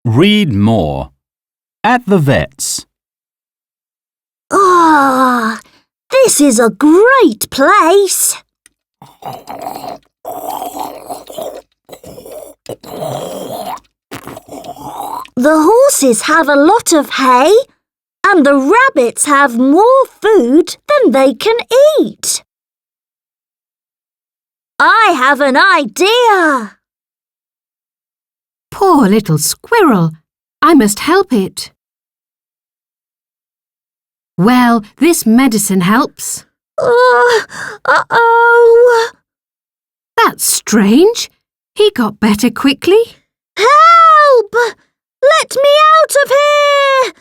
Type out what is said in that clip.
Read more. At the vet's. Ah, this is a great place. The horses have a lot of hay, and the rabbits have more food than they can eat. I have an idea. Poor little squirrel. I must help it. Well, this medicine helps. Uh-oh. That's strange. He got better quickly. Help! Let me out of here!